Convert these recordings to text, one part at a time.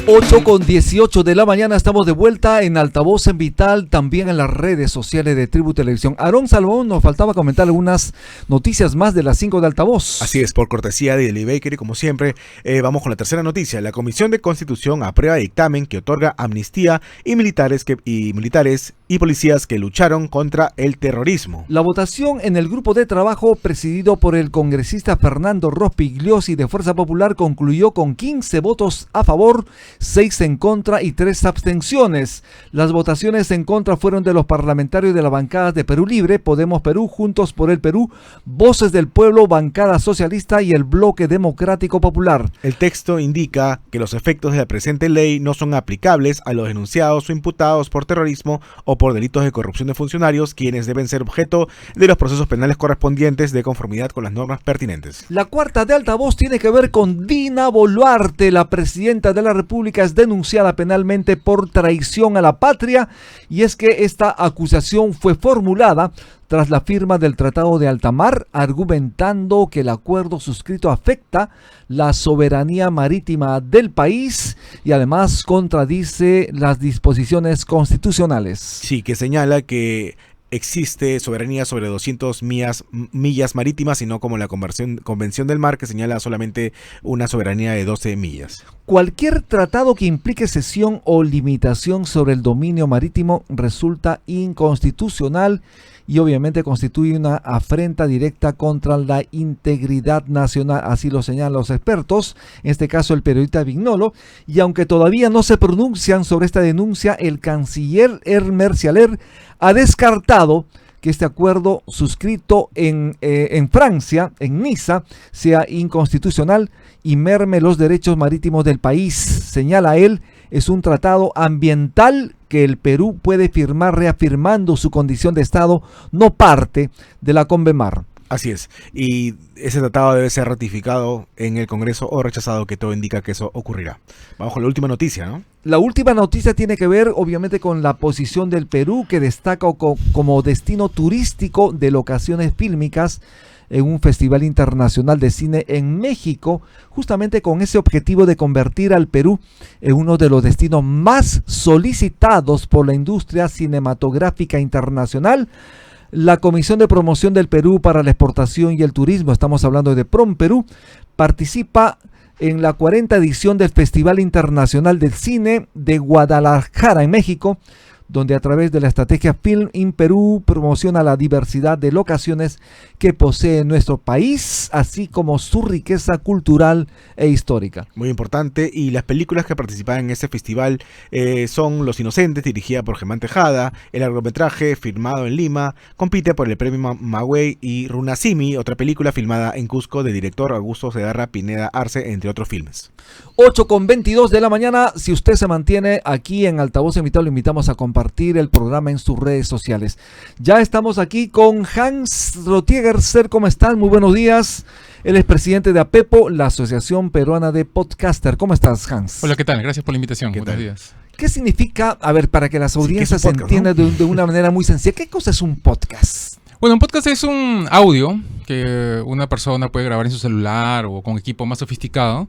8:18 de la mañana, estamos de vuelta en Altavoz en Vital, también en las redes sociales de Tribu Televisión. Aarón Salomón, nos faltaba comentar algunas noticias más de las 5 de Altavoz. Así es, por cortesía de Eli Baker, y como siempre, vamos con la tercera noticia. La Comisión de Constitución aprueba dictamen que otorga amnistía y militares y policías que lucharon contra el terrorismo. La votación en el grupo de trabajo presidido por el congresista Fernando Rospigliosi de Fuerza Popular concluyó con 15 votos a favor, 6 en contra y 3 abstenciones. Las votaciones en contra fueron de los parlamentarios de las bancadas de Perú Libre, Podemos Perú, Juntos por el Perú, Voces del Pueblo, Bancada Socialista y el Bloque Democrático Popular. El texto indica que los efectos de la presente ley no son aplicables a los denunciados o imputados por terrorismo o por delitos de corrupción de funcionarios, quienes deben ser objeto de los procesos penales correspondientes de conformidad con las normas pertinentes. La cuarta de Altavoz tiene que ver con Dina Boluarte. La presidenta de la República es denunciada penalmente por traición a la patria, y es que esta acusación fue formulada tras la firma del Tratado de Altamar, argumentando que el acuerdo suscrito afecta la soberanía marítima del país y además contradice las disposiciones constitucionales. Sí, que señala que existe soberanía sobre 200 millas marítimas y no como la Convención del Mar, que señala solamente una soberanía de 12 millas. Cualquier tratado que implique cesión o limitación sobre el dominio marítimo resulta inconstitucional y obviamente constituye una afrenta directa contra la integridad nacional, así lo señalan los expertos, en este caso el periodista Vignolo, y aunque todavía no se pronuncian sobre esta denuncia, el canciller Hermer Cialer ha descartado que este acuerdo suscrito en Francia, en Niza, sea inconstitucional y merme los derechos marítimos del país. Señala él, es un tratado ambiental que el Perú puede firmar reafirmando su condición de Estado no parte de la Convemar. Así es, y ese tratado debe ser ratificado en el Congreso o rechazado, que todo indica que eso ocurrirá. Vamos con la última noticia, ¿no? La última noticia tiene que ver obviamente con la posición del Perú, que destaca como destino turístico de locaciones fílmicas en un festival internacional de cine en México, justamente con ese objetivo de convertir al Perú en uno de los destinos más solicitados por la industria cinematográfica internacional. La Comisión de Promoción del Perú para la Exportación y el Turismo, estamos hablando de PROMPerú, participa en la 40ª edición del Festival Internacional del Cine de Guadalajara, en México, donde a través de la estrategia Film in Perú promociona la diversidad de locaciones que posee nuestro país, así como su riqueza cultural e histórica. Muy importante, y las películas que participan en este festival son Los Inocentes, dirigida por Germán Tejada, el largometraje filmado en Lima, compite por el premio Magüey, y Runasimi, otra película filmada en Cusco de director Augusto Segarra Pineda Arce, entre otros filmes. 8:22 de la mañana, si usted se mantiene aquí en Altavoz Invitado, lo invitamos a compartir el programa en sus redes sociales. Ya estamos aquí con Hans Rotiegerser. ¿Cómo están? Muy buenos días. Él es presidente de APEPO, la Asociación Peruana de Podcaster. ¿Cómo estás, Hans? Hola, ¿qué tal? Gracias por la invitación. Buenos días. ¿Qué significa, a ver, para que las audiencias se entiendan, ¿no?, de una manera muy sencilla, ¿qué cosa es un podcast? Bueno, un podcast es un audio que una persona puede grabar en su celular o con equipo más sofisticado,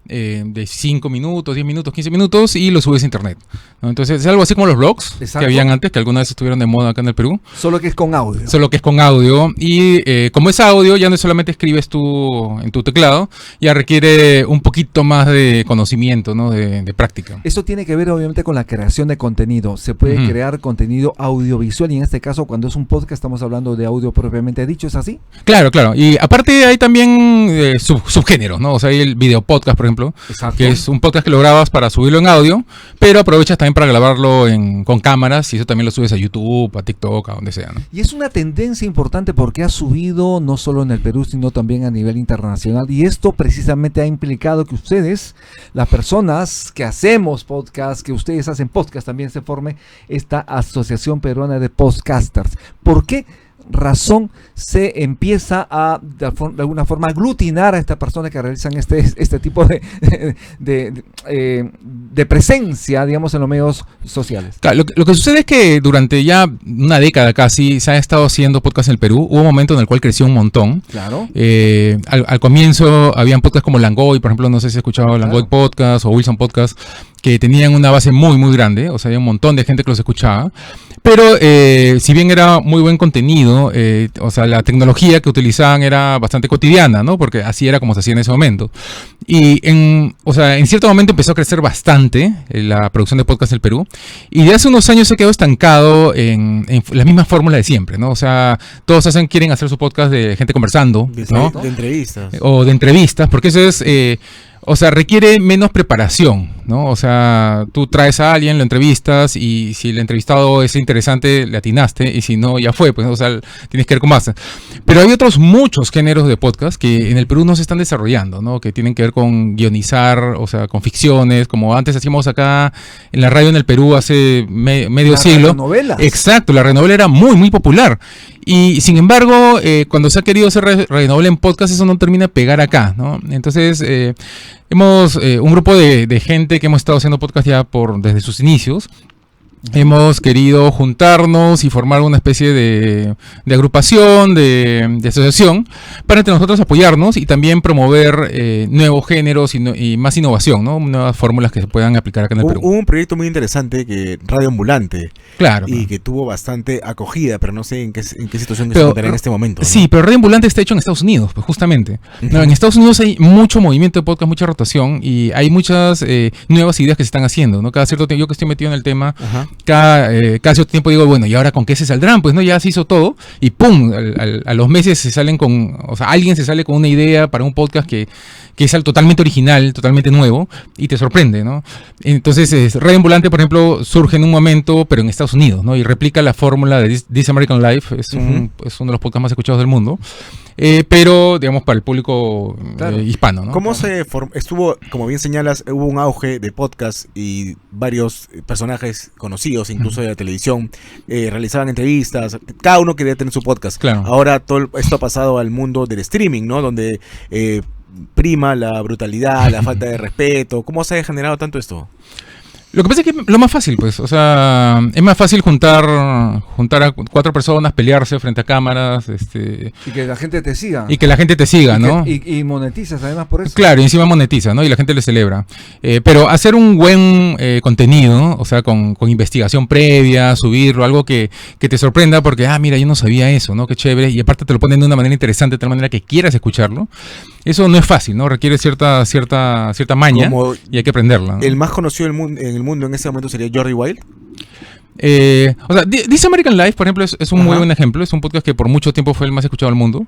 de 5 minutos, 10 minutos, 15 minutos, y lo subes a internet, ¿no? Entonces es algo así como los blogs. Exacto. Que habían antes, que alguna vez estuvieron de moda acá en el Perú. Solo que es con audio. Solo que es con audio, y como es audio, ya no solamente escribes tú en tu teclado, ya requiere un poquito más de conocimiento, ¿no? de práctica. Eso tiene que ver obviamente con la creación de contenido. Se puede crear contenido audiovisual, y en este caso cuando es un podcast estamos hablando de audio propiamente dicho, ¿es así? Claro, claro. Y aparte hay también subgéneros, ¿no? O sea, hay el video podcast, por ejemplo, exacto, que es un podcast que lo grabas para subirlo en audio, pero aprovechas también para grabarlo con cámaras, y eso también lo subes a YouTube, a TikTok, a donde sea, ¿no? Y es una tendencia importante porque ha subido no solo en el Perú, sino también a nivel internacional, y esto precisamente ha implicado que ustedes, las personas que hacemos podcast, que ustedes hacen podcast, también se forme esta Asociación Peruana de Podcasters. ¿Por qué razón se empieza a de alguna forma aglutinar a estas personas que realizan este tipo de presencia, digamos, en los medios sociales? Claro, lo que sucede es que durante ya una década casi se ha estado haciendo podcast en el Perú. Hubo un momento en el cual creció un montón. Claro. Al comienzo habían podcasts como Langoy, por ejemplo, no sé si has escuchado Langoy Podcast o Wilson Podcast, que tenían una base muy, muy grande, o sea, había un montón de gente que los escuchaba. Pero si bien era muy buen contenido, o sea, la tecnología que utilizaban era bastante cotidiana, ¿no? Porque así era como se hacía en ese momento. Y o sea, en cierto momento empezó a crecer bastante la producción de podcast en el Perú. Y de hace unos años se quedó estancado en la misma fórmula de siempre, ¿no? O sea, todos quieren hacer su podcast de gente conversando, ¿no? De entrevistas. O de entrevistas, porque eso es... o sea, requiere menos preparación, ¿no? O sea, tú traes a alguien, lo entrevistas y si el entrevistado es interesante, le atinaste y si no, ya fue, pues, o sea, tienes que ver cómo haces. Pero hay otros muchos géneros de podcast que en el Perú no se están desarrollando, ¿no? Que tienen que ver con guionizar, o sea, con ficciones, como antes hacíamos acá en la radio en el Perú hace medio siglo. Radionovelas. Exacto, la radionovela era muy, muy popular. Y sin embargo, cuando se ha querido hacer radionovela en podcast, eso no termina de pegar acá, ¿no? Entonces, hemos un grupo de gente que hemos estado haciendo podcast ya desde sus inicios. Hemos querido juntarnos y formar una especie de agrupación, de asociación, para entre nosotros apoyarnos y también promover nuevos géneros y más innovación, ¿no? Nuevas fórmulas que se puedan aplicar acá en el Perú. Hubo un proyecto muy interesante, que Radio Ambulante, Claro. y que tuvo bastante acogida, pero no sé en qué situación se encontrará en este momento, ¿no? Sí, pero Radio Ambulante está hecho en Estados Unidos, pues justamente. No, en Estados Unidos hay mucho movimiento de podcast, mucha rotación y hay muchas nuevas ideas que se están haciendo, ¿no? Cada cierto tiempo, yo que estoy metido en el tema, Ajá. cada cierto tiempo digo, bueno, ¿y ahora con qué se saldrán? Pues no, ya se hizo todo y ¡pum! A los meses se salen o sea, alguien se sale con una idea para un podcast que es totalmente original, totalmente nuevo y te sorprende, ¿no? Entonces, Radio Ambulante, por ejemplo, surge en un momento, pero en Estados Unidos, ¿no? Y replica la fórmula de This American Life, es uno de los podcasts más escuchados del mundo. Pero, digamos, para el público hispano, ¿no? ¿Cómo estuvo, como bien señalas, hubo un auge de podcast y varios personajes conocidos, incluso de la televisión, realizaban entrevistas, cada uno quería tener su podcast. Claro. Ahora todo esto ha pasado al mundo del streaming, ¿no? Donde prima la brutalidad, la falta de respeto. ¿Cómo se ha generado tanto esto? Lo que pasa es que lo más fácil, pues, o sea, es más fácil juntar a 4 personas, pelearse frente a cámaras, Y que la gente te siga. y que la gente te siga, ¿no? Y monetizas además por eso. Claro, y encima monetiza, ¿no? Y la gente le celebra. Pero hacer un buen contenido, o sea, con investigación previa, subirlo, algo que te sorprenda porque, mira, yo no sabía eso, ¿no? Qué chévere. Y aparte te lo ponen de una manera interesante, de tal manera que quieras escucharlo. Eso no es fácil, ¿no? Requiere cierta maña y hay que aprenderla, ¿no? El más conocido en el mundo en ese momento sería Jordi Wild. O sea, This American Life, por ejemplo, es un muy buen ejemplo. Es un podcast que por mucho tiempo fue el más escuchado del mundo.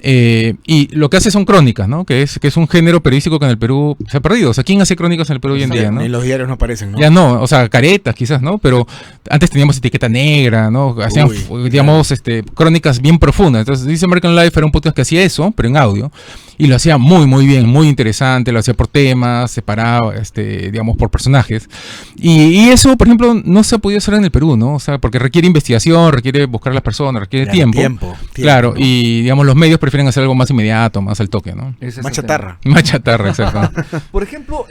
Y lo que hace son crónicas, ¿no? Que es un género periodístico que en el Perú se ha perdido. O sea, ¿quién hace crónicas en el Perú hoy en día, no? En los diarios no aparecen, ¿no? Ya no, o sea, caretas quizás, ¿no? Pero antes teníamos Etiqueta Negra, ¿no? Hacían, digamos, crónicas bien profundas. Entonces, This American Life era un podcast que hacía eso, pero en audio. Y lo hacía muy, muy bien, muy interesante. Lo hacía por temas, separado, digamos, por personajes. Y eso, por ejemplo, no se ha podido hacer en el Perú, ¿no? O sea, porque requiere investigación, requiere buscar a las personas, requiere tiempo. Claro, ¿no? Y, digamos, los medios prefieren hacer algo más inmediato, más al toque, ¿no? Ese es Más el chatarra. Más chatarra, exacto. tema. Por ejemplo,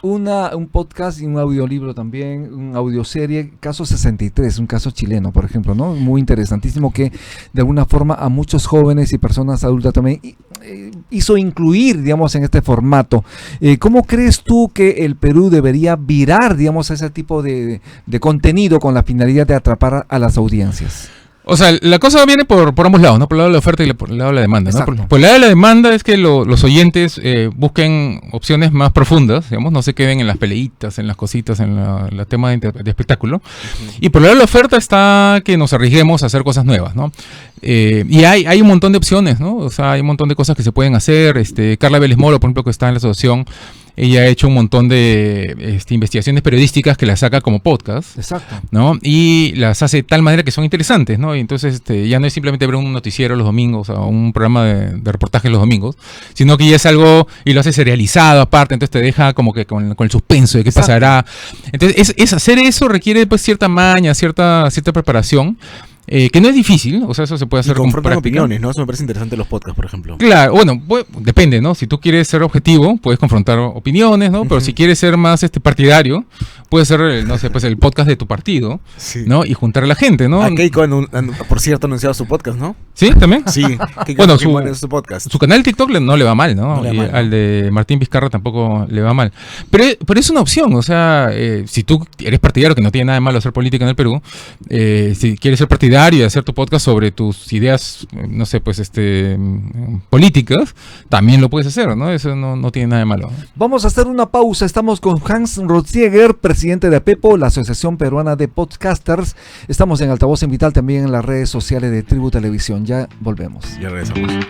un podcast y un audiolibro también, una audioserie, Caso 63, un caso chileno, por ejemplo, ¿no? Muy interesantísimo que de alguna forma a muchos jóvenes y personas adultas también hizo incluir, digamos, en este formato. ¿Cómo crees tú que el Perú debería virar, digamos, a ese tipo de contenido con la finalidad de atrapar a las audiencias? O sea, la cosa viene por ambos lados, ¿no? Por el lado de la oferta y por el lado de la demanda, ¿no? Exacto. Por el lado de la demanda es que los oyentes busquen opciones más profundas, digamos, no se queden en las peleitas, en las cositas, en la tema de espectáculo. Y por el lado de la oferta está que nos arriesguemos a hacer cosas nuevas, ¿no? Y hay un montón de opciones, ¿no? O sea, hay un montón de cosas que se pueden hacer. Carla Vélez Moro, por ejemplo, que está en la asociación, ella ha hecho un montón de investigaciones periodísticas que las saca como podcast, Exacto. ¿no? Y las hace de tal manera que son interesantes, ¿no? Y entonces ya no es simplemente ver un noticiero los domingos o un programa de reportaje los domingos, sino que ya es algo y lo hace serializado aparte, entonces te deja como que con el suspenso de qué Exacto. pasará. Entonces hacer eso requiere pues cierta maña, cierta preparación. Que no es difícil, o sea, eso se puede hacer con confrontan práctica. opiniones, ¿no? Eso me parece interesante los podcasts, por ejemplo. Claro, bueno, depende, ¿no? Si tú quieres ser objetivo, puedes confrontar opiniones, ¿no? Pero si quieres ser más partidario, puedes hacer, no sé, pues el podcast de tu partido, Sí. ¿no? Y juntar a la gente, ¿no? A Keiko, por cierto, ha anunciado su podcast, ¿no? ¿Sí? ¿También? Sí, Keiko Bueno, Fujimori es su podcast. Su canal de TikTok no le va mal, ¿no? No le va Y mal, ¿no? al de Martín Vizcarra tampoco le va mal. Pero es una opción, o sea, si tú eres partidario, que no tiene nada de malo hacer política en el Perú, si quieres ser partidario y hacer tu podcast sobre tus ideas, no sé, pues políticas, también lo puedes hacer, ¿no? Eso no tiene nada de malo. Vamos a hacer una pausa. Estamos con Hans Rotzieger, presidente de APEPO, la Asociación Peruana de Podcasters. Estamos en Altavoz en Vital, también en las redes sociales de Tribu Televisión. Ya volvemos. Ya regresamos.